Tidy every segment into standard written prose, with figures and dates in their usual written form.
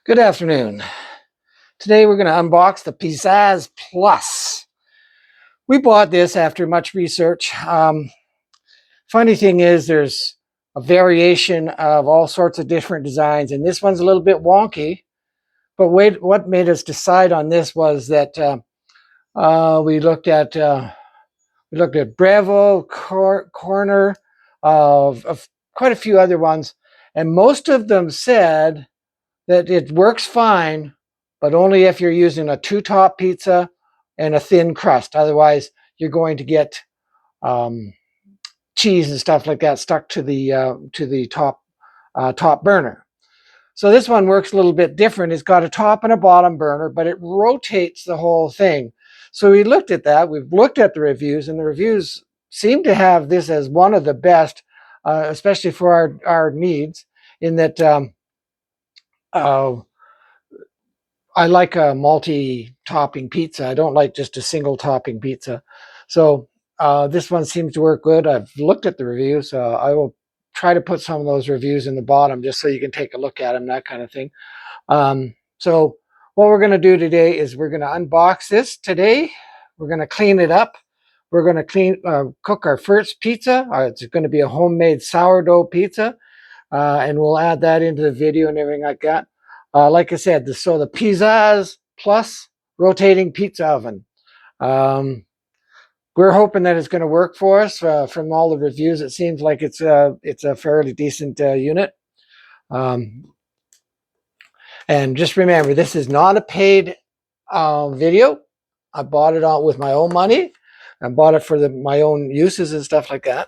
Good afternoon. Today we're going to unbox the Pizzaz Plus. We bought this after much research. Funny thing is there's a variation of all sorts of different designs, and this one's a little bit wonky. But what made us decide on this was that we looked at Breville, Corner, of quite a few other ones, and most of them said that it works fine, but only if you're using a two-top pizza and a thin crust. Otherwise, you're going to get cheese and stuff like that stuck to the top burner. So this one works a little bit different. It's got a top and a bottom burner, but it rotates the whole thing. So we looked at that. We've looked at the reviews, and the reviews seem to have this as one of the best, especially for our needs, in that I like a multi-topping pizza. I don't like just a single topping pizza. So this one seems to work good. I've looked at the reviews. I will try to put some of those reviews in the bottom just so you can take a look at them, that kind of thing. So what we're going to do today is we're going to unbox this today. We're going to clean it up. We're going to cook our first pizza. It's going to be a homemade sourdough pizza. And we'll add that into the video and everything like that. Like I said, the Pizzaz Plus rotating pizza oven. We're hoping that it's going to work for us. From all the reviews, it seems like it's a fairly decent unit. And just remember, this is not a paid video. I bought it out with my own money. I bought it for my own uses and stuff like that.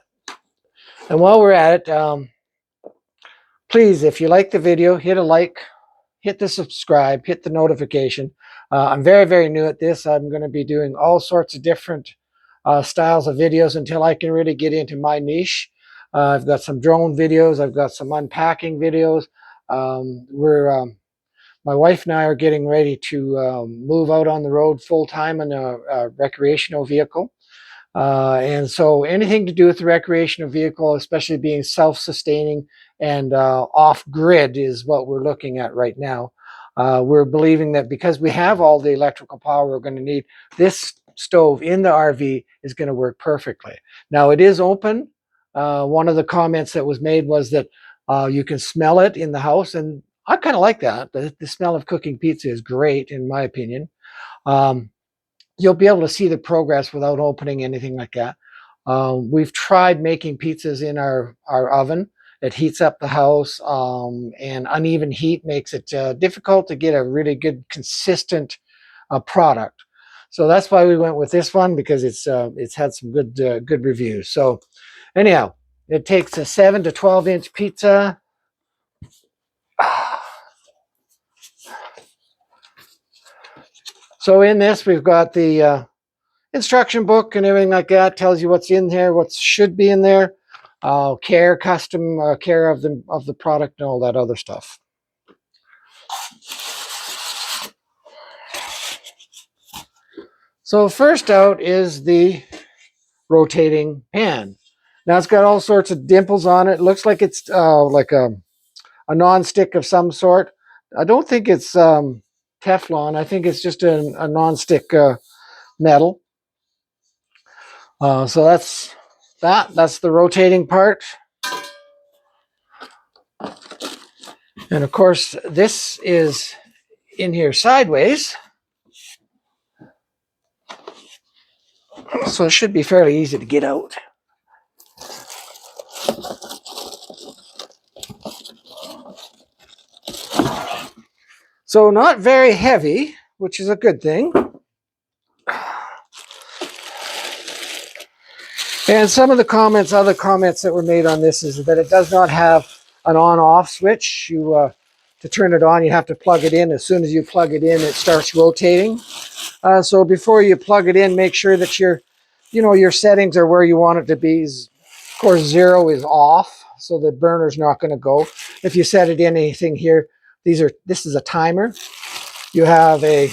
And while we're at it, please, if you like the video, hit a like, hit the subscribe, hit the notification. I'm very, very new at this. I'm going to be doing all sorts of different styles of videos until I can really get into my niche. I've got some drone videos. I've got some unpacking videos. My wife and I are getting ready to move out on the road full-time in a recreational vehicle. And so anything to do with the recreational vehicle, especially being self-sustaining and off-grid, is what we're looking at right now. We're believing that because we have all the electrical power we're going to need, this stove in the RV is going to work perfectly. Now, it is open. One of the comments that was made was that you can smell it in the house, and I kind of like that. The smell of cooking pizza is great, in my opinion. You'll be able to see the progress without opening anything like that. We've tried making pizzas in our oven. It heats up the house, and uneven heat makes it difficult to get a really good, consistent product. So that's why we went with this one, because it's had some good reviews. So anyhow, it takes a 7 to 12-inch pizza. So in this, we've got the instruction book and everything like that. Tells you what's in there, what should be in there, custom care of the product, and all that other stuff. So first out is the rotating pan. Now it's got all sorts of dimples on it. It looks like it's like a non-stick of some sort. I don't think it's Teflon. I think it's just a non-stick metal. So that's the rotating part. And of course, this is in here sideways. So it should be fairly easy to get out. So not very heavy, which is a good thing. And some of the other comments that were made on this is that it does not have an on-off switch. To turn it on, you have to plug it in. As soon as you plug it in, it starts rotating. So before you plug it in, make sure that your settings are where you want it to be. Of course, 0 is off, so the burner's not going to go. If you set it in anything here, this is a timer. You have a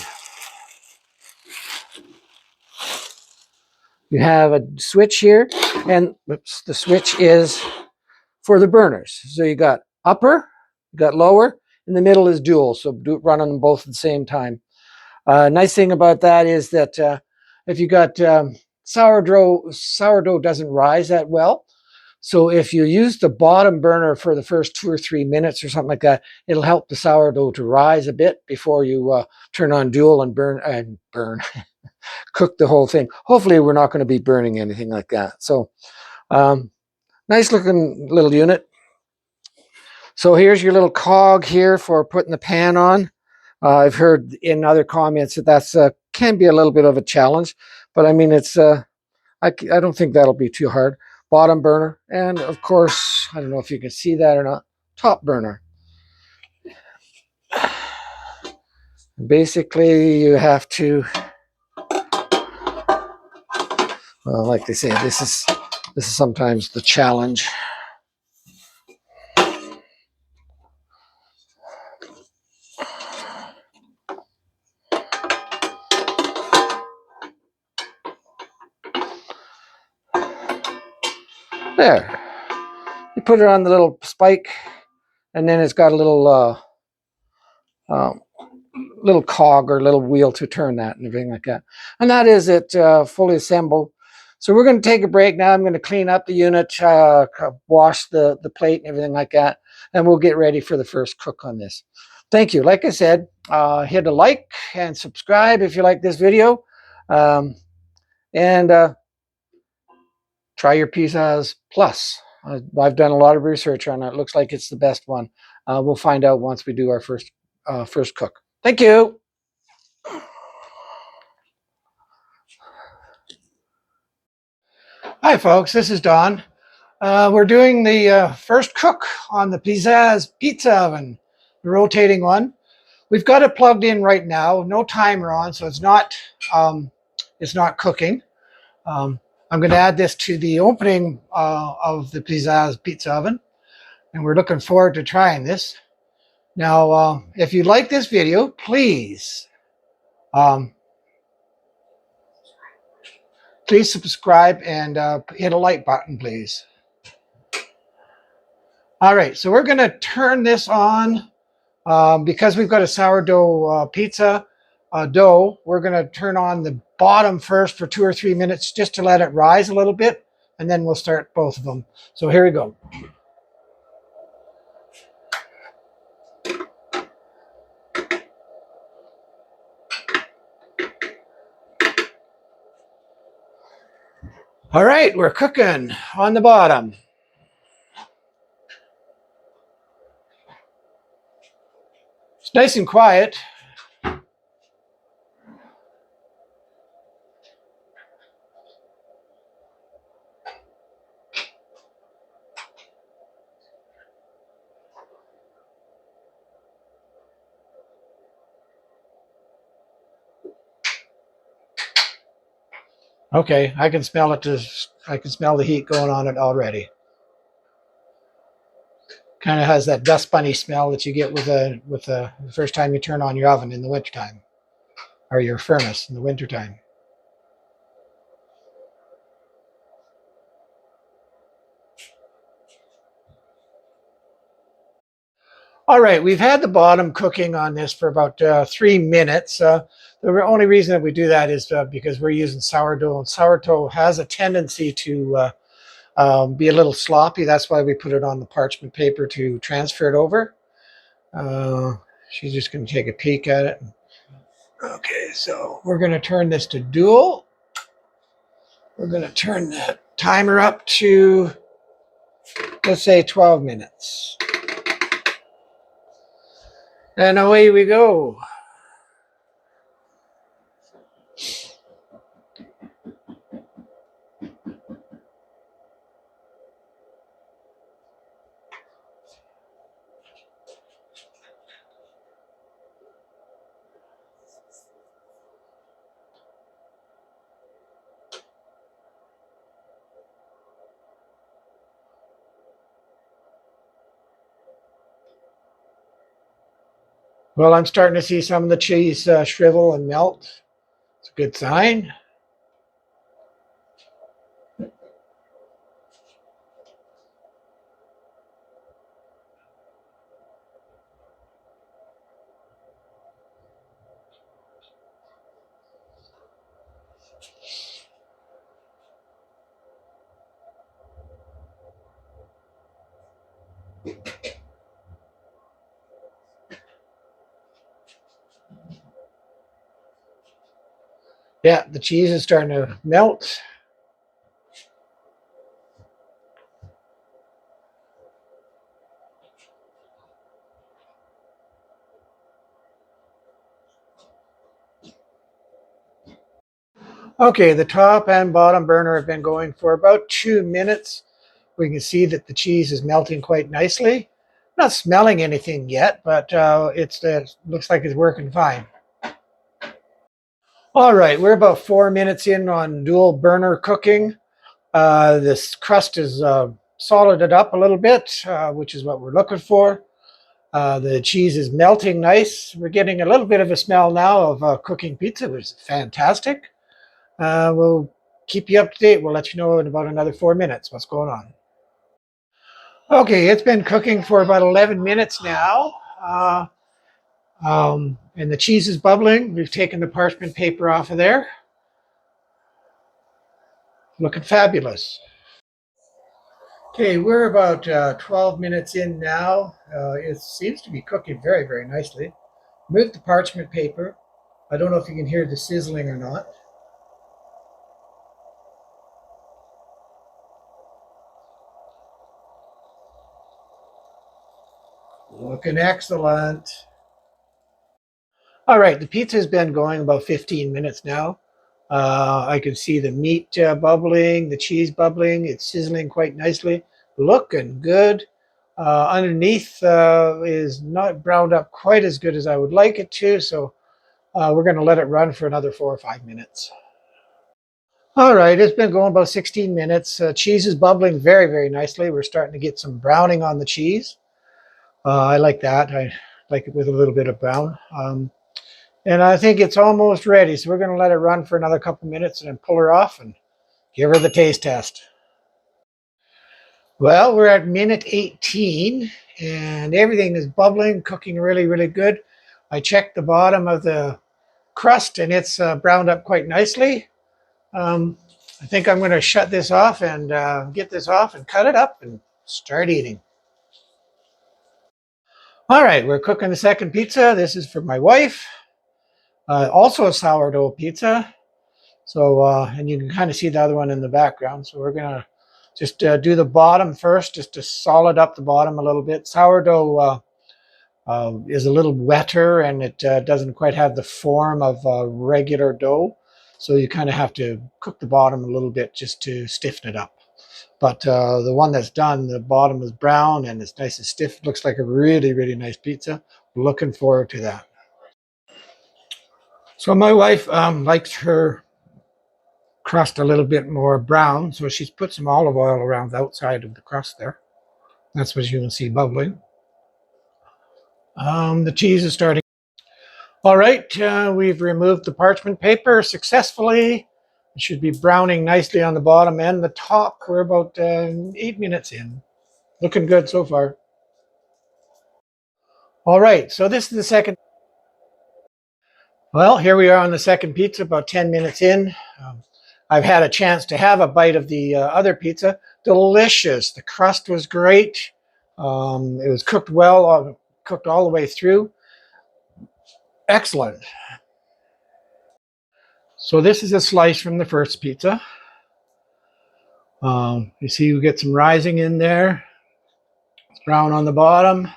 switch here, and the switch is for the burners. So you got upper, you got lower, and the middle is dual, so run on them both at the same time. Nice thing about that is that if you got sourdough doesn't rise that well. So if you use the bottom burner for the first 2 or 3 minutes or something like that, it'll help the sourdough to rise a bit before you turn on dual and burn, cook the whole thing. Hopefully we're not going to be burning anything like that. So nice looking little unit. So here's your little cog here for putting the pan on. I've heard in other comments that that's can be a little bit of a challenge, but I mean it's I don't think that'll be too hard. Bottom burner, and of course, I don't know if you can see that or not, top burner. Basically, you have to, well, like they say, this is sometimes the challenge. There. You put it on the little spike, and then it's got a little cog or little wheel to turn that and everything like that. And that is it fully assembled. So we're going to take a break now. I'm going to clean up the unit, wash the plate and everything like that, and we'll get ready for the first cook on this. Thank you. Like I said, hit a like and subscribe if you like this video. And try your Pizzaz Plus. I've done a lot of research on it. It looks like it's the best one. We'll find out once we do our first cook. Thank you. Hi, folks. This is Don. We're doing the first cook on the Pizzaz Pizza Oven, the rotating one. We've got it plugged in right now. No timer on, so it's not cooking. I'm going to add this to the opening of the Pizzaz Pizza Oven, and we're looking forward to trying this. Now, if you like this video, please subscribe and hit a like button, please. All right, so we're going to turn this on because we've got a sourdough pizza dough. We're going to turn on the bottom first for 2 or 3 minutes just to let it rise a little bit, and then we'll start both of them. So here we go. All right, we're cooking on the bottom. It's nice and quiet. Okay, I can smell it. I can smell the heat going on it already. Kind of has that dust bunny smell that you get with the first time you turn on your oven in the wintertime, or your furnace in the wintertime. All right, we've had the bottom cooking on this for about 3 minutes. The only reason that we do that is because we're using sourdough, and sourdough has a tendency to be a little sloppy. That's why we put it on the parchment paper to transfer it over. She's just going to take a peek at it. Okay, so we're going to turn this to dual. We're going to turn the timer up to, let's say, 12 minutes. And away we go. Well, I'm starting to see some of the cheese shrivel and melt. It's a good sign. Yeah, the cheese is starting to melt. Okay, the top and bottom burner have been going for about 2 minutes. We can see that the cheese is melting quite nicely. Not smelling anything yet, but it looks like it's working fine. All right, we're about 4 minutes in on dual burner cooking. This crust is solided up a little bit, which is what we're looking for. The cheese is melting nice. We're getting a little bit of a smell now of cooking pizza, which is fantastic. We'll keep you up to date. We'll let you know in about another 4 minutes what's going on. Okay, it's been cooking for about 11 minutes now. And the cheese is bubbling. We've taken the parchment paper off of there. Looking fabulous. Okay, we're about 12 minutes in now. It seems to be cooking very, very nicely. Move the parchment paper. I don't know if you can hear the sizzling or not. Looking excellent. All right, the pizza has been going about 15 minutes now. I can see the meat bubbling, the cheese bubbling. It's sizzling quite nicely. Looking good. Underneath is not browned up quite as good as I would like it to, so we're going to let it run for another 4 or 5 minutes. All right, it's been going about 16 minutes. Cheese is bubbling very, very nicely. We're starting to get some browning on the cheese. I like that. I like it with a little bit of brown. And I think it's almost ready. So we're going to let it run for another couple minutes and then pull her off and give her the taste test. Well, we're at minute 18 and everything is bubbling, cooking really, really good. I checked the bottom of the crust and it's browned up quite nicely. I think I'm going to shut this off and get this off and cut it up and start eating. All right, we're cooking the second pizza. This is for my wife. Also a sourdough pizza. So, and you can kind of see the other one in the background. So we're going to just do the bottom first, just to solid up the bottom a little bit. Sourdough is a little wetter and it doesn't quite have the form of regular dough. So you kind of have to cook the bottom a little bit just to stiffen it up. But the one that's done, the bottom is brown and it's nice and stiff. It looks like a really, really nice pizza. Looking forward to that. So my wife likes her crust a little bit more brown. So she's put some olive oil around the outside of the crust there. That's what you can see bubbling. The cheese is starting. All right, we've removed the parchment paper successfully. It should be browning nicely on the bottom and the top. We're about 8 minutes in. Looking good so far. All right, so this is the second. Well, here we are on the second pizza, about 10 minutes in. I've had a chance to have a bite of the other pizza. Delicious. The crust was great. It was cooked well, cooked all the way through. Excellent. So this is a slice from the first pizza. You see we get some rising in there. It's brown on the bottom.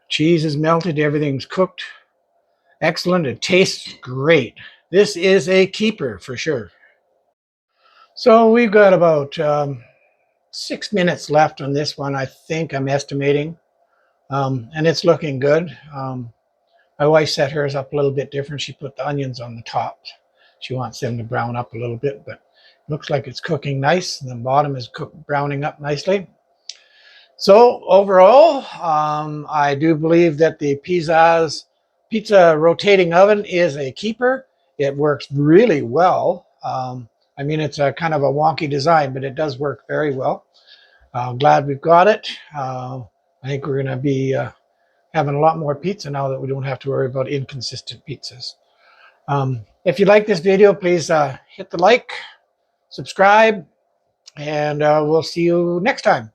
Cheese is melted. Everything's cooked. Excellent. It tastes great. This is a keeper for sure. So we've got about 6 minutes left on this one, I think I'm estimating. And it's looking good. My wife set hers up a little bit different. She put the onions on the top. She wants them to brown up a little bit, but it looks like it's cooking nice. And the bottom is browning up nicely. So overall, I do believe that the Pizzaz Pizza Rotating Oven is a keeper. It works really well. I mean, it's a kind of a wonky design, but it does work very well. Glad we've got it. I think we're going to be having a lot more pizza now that we don't have to worry about inconsistent pizzas. If you like this video, please hit the like, subscribe, and we'll see you next time.